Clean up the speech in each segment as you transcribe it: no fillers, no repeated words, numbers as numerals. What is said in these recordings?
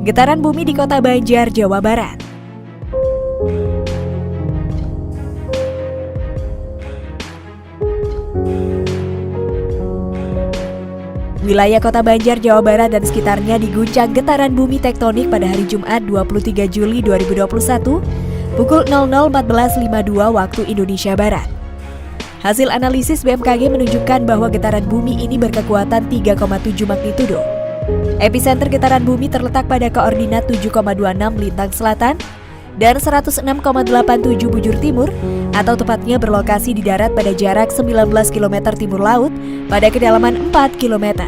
Getaran bumi di Kota Banjar, Jawa Barat. Wilayah Kota Banjar, Jawa Barat dan sekitarnya diguncang getaran bumi tektonik pada hari Jumat 23 Juli 2021 pukul 00.14.52 waktu Indonesia Barat. Hasil analisis BMKG menunjukkan bahwa getaran bumi ini berkekuatan 3,7 magnitudo. Epicenter getaran bumi terletak pada koordinat 7,26 lintang selatan dan 106,87 bujur timur, atau tepatnya berlokasi di darat pada jarak 19 km timur laut pada kedalaman 4 km.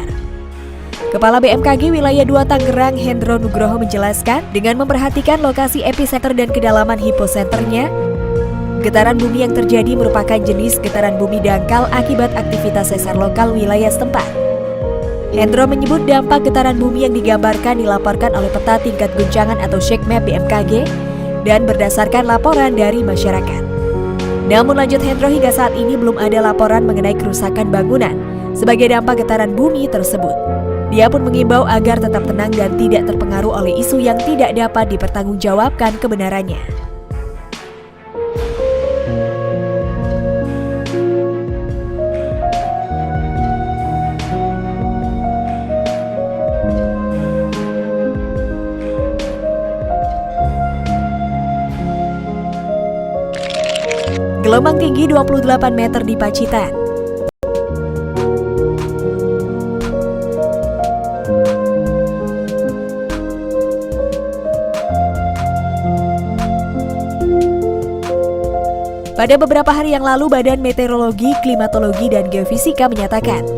Kepala BMKG Wilayah 2 Tangerang, Hendro Nugroho menjelaskan, dengan memperhatikan lokasi epicenter dan kedalaman hiposenternya, getaran bumi yang terjadi merupakan jenis getaran bumi dangkal akibat aktivitas sesar lokal wilayah setempat. Hendro menyebut dampak getaran bumi yang digambarkan dilaporkan oleh peta tingkat guncangan atau shake map BMKG dan berdasarkan laporan dari masyarakat. Namun lanjut Hendro, hingga saat ini belum ada laporan mengenai kerusakan bangunan sebagai dampak getaran bumi tersebut. Dia pun mengimbau agar tetap tenang dan tidak terpengaruh oleh isu yang tidak dapat dipertanggungjawabkan kebenarannya. Gelombang tinggi 28 meter di Pacitan. Pada beberapa hari yang lalu, Badan Meteorologi, Klimatologi, dan Geofisika menyatakan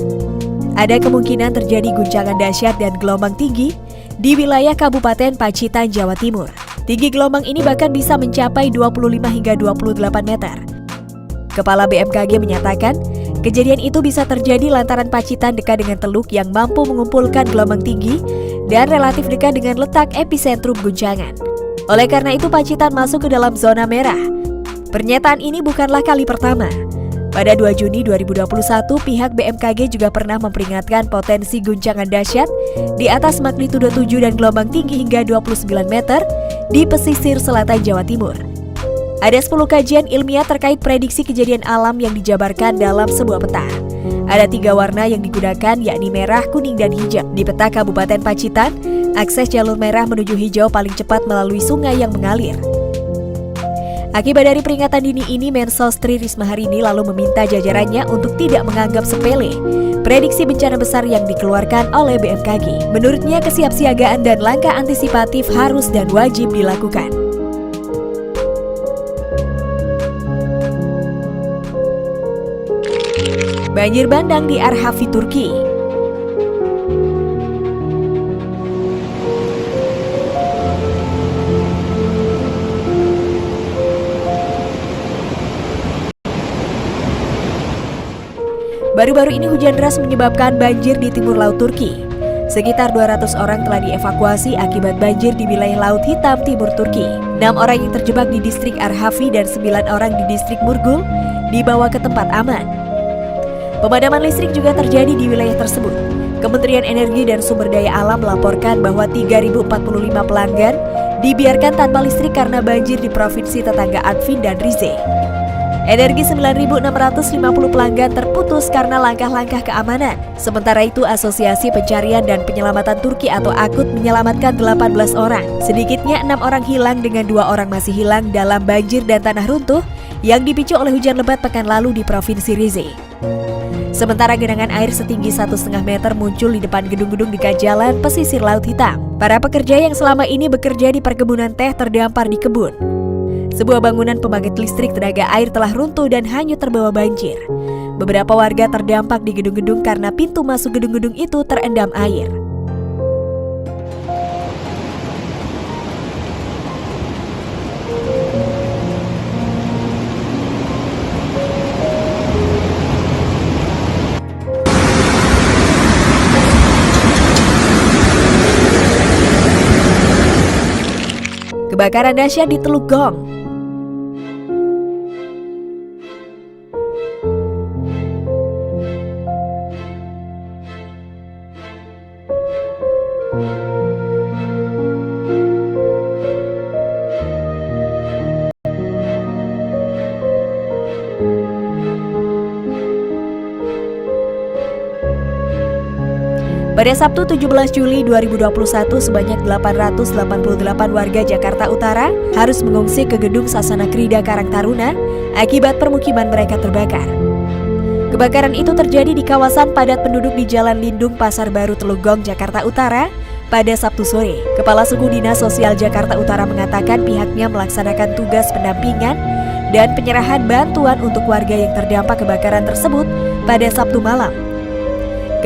ada kemungkinan terjadi guncangan dahsyat dan gelombang tinggi di wilayah Kabupaten Pacitan, Jawa Timur. Tinggi gelombang ini bahkan bisa mencapai 25 hingga 28 meter. Kepala BMKG menyatakan, kejadian itu bisa terjadi lantaran Pacitan dekat dengan teluk yang mampu mengumpulkan gelombang tinggi dan relatif dekat dengan letak epicentrum guncangan. Oleh karena itu, Pacitan masuk ke dalam zona merah. Pernyataan ini bukanlah kali pertama. Pada 2 Juni 2021, pihak BMKG juga pernah memperingatkan potensi guncangan dahsyat di atas magnitudo 7 dan gelombang tinggi hingga 29 meter di pesisir selatan Jawa Timur. Ada 10 kajian ilmiah terkait prediksi kejadian alam yang dijabarkan dalam sebuah peta. Ada 3 warna yang digunakan, yakni merah, kuning, dan hijau. Di peta Kabupaten Pacitan, akses jalur merah menuju hijau paling cepat melalui sungai yang mengalir. Akibat dari peringatan dini ini, Mensos Tri Risma hari ini lalu meminta jajarannya untuk tidak menganggap sepele prediksi bencana besar yang dikeluarkan oleh BMKG. Menurutnya, kesiapsiagaan dan langkah antisipatif harus dan wajib dilakukan. Banjir bandang di Arhavi, Turki. Baru-baru ini hujan deras menyebabkan banjir di timur laut Turki. Sekitar 200 orang telah dievakuasi akibat banjir di wilayah Laut Hitam timur Turki. 6 orang yang terjebak di distrik Arhavi dan 9 orang di distrik Murgul dibawa ke tempat aman. Pemadaman listrik juga terjadi di wilayah tersebut. Kementerian Energi dan Sumber Daya Alam melaporkan bahwa 3.045 pelanggan dibiarkan tanpa listrik karena banjir di provinsi tetangga Artvin dan Rize. Energi 9.650 pelanggan terputus karena langkah-langkah keamanan. Sementara itu, Asosiasi Pencarian dan Penyelamatan Turki atau AKUT menyelamatkan 18 orang. Sedikitnya 6 orang hilang dengan 2 orang masih hilang dalam banjir dan tanah runtuh yang dipicu oleh hujan lebat pekan lalu di Provinsi Rize. Sementara genangan air setinggi 1,5 meter muncul di depan gedung-gedung di jalan pesisir Laut Hitam. Para pekerja yang selama ini bekerja di perkebunan teh terdampar di kebun. Sebuah bangunan pembangkit listrik tenaga air telah runtuh dan hanyut terbawa banjir. Beberapa warga terdampak di gedung-gedung karena pintu masuk gedung-gedung itu terendam air. Kebakaran dahsyat di Teluk Gong. Pada Sabtu 17 Juli 2021, sebanyak 888 warga Jakarta Utara harus mengungsi ke gedung Sasana Krida Karang Taruna akibat permukiman mereka terbakar. Kebakaran itu terjadi di kawasan padat penduduk di Jalan Lindung, Pasar Baru, Telugong, Jakarta Utara pada Sabtu sore. Kepala Suku Dinas Sosial Jakarta Utara mengatakan pihaknya melaksanakan tugas pendampingan dan penyerahan bantuan untuk warga yang terdampak kebakaran tersebut pada Sabtu malam.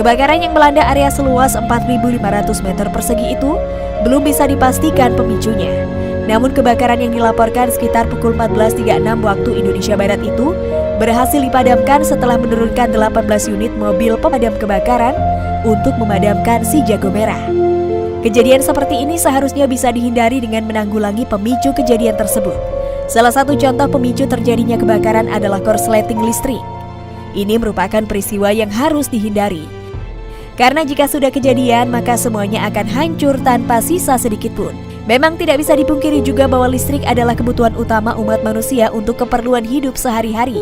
Kebakaran yang melanda area seluas 4.500 meter persegi itu belum bisa dipastikan pemicunya. Namun kebakaran yang dilaporkan sekitar pukul 14.36 waktu Indonesia Barat itu berhasil dipadamkan setelah menurunkan 18 unit mobil pemadam kebakaran untuk memadamkan si jago merah. Kejadian seperti ini seharusnya bisa dihindari dengan menanggulangi pemicu kejadian tersebut. Salah satu contoh pemicu terjadinya kebakaran adalah korsleting listrik. Ini merupakan peristiwa yang harus dihindari. Karena jika sudah kejadian, maka semuanya akan hancur tanpa sisa sedikit pun. Memang tidak bisa dipungkiri juga bahwa listrik adalah kebutuhan utama umat manusia untuk keperluan hidup sehari-hari.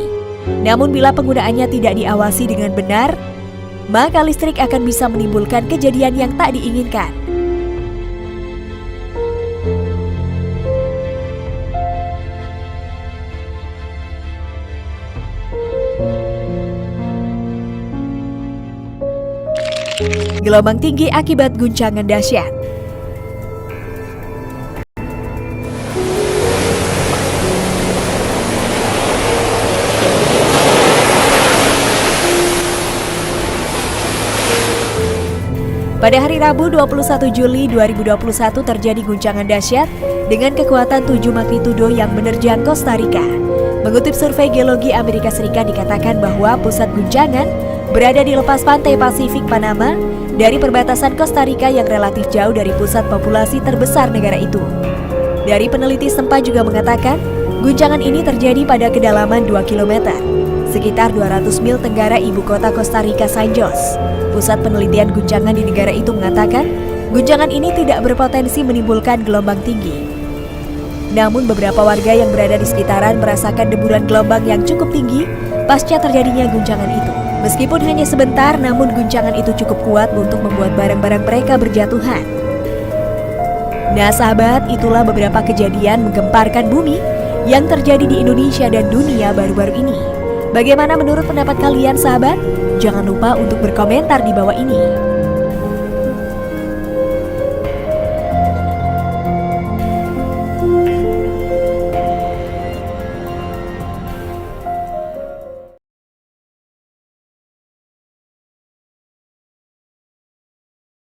Namun bila penggunaannya tidak diawasi dengan benar, maka listrik akan bisa menimbulkan kejadian yang tak diinginkan. Gelombang tinggi akibat guncangan dahsyat. Pada hari Rabu 21 Juli 2021 terjadi guncangan dahsyat dengan kekuatan 7 magnitudo yang menerjang Costa Rica. Mengutip survei geologi Amerika Serikat dikatakan bahwa pusat guncangan berada di lepas pantai Pasifik Panama dari perbatasan Costa Rica yang relatif jauh dari pusat populasi terbesar negara itu. Dari peneliti setempat juga mengatakan, guncangan ini terjadi pada kedalaman 2 km, sekitar 200 mil tenggara ibu kota Costa Rica, San Jose. Pusat penelitian guncangan di negara itu mengatakan, guncangan ini tidak berpotensi menimbulkan gelombang tinggi. Namun beberapa warga yang berada di sekitaran merasakan deburan gelombang yang cukup tinggi pasca terjadinya guncangan itu. Meskipun hanya sebentar, namun guncangan itu cukup kuat untuk membuat barang-barang mereka berjatuhan. Nah sahabat, itulah beberapa kejadian menggemparkan bumi yang terjadi di Indonesia dan dunia baru-baru ini. Bagaimana menurut pendapat kalian sahabat? Jangan lupa untuk berkomentar di bawah ini.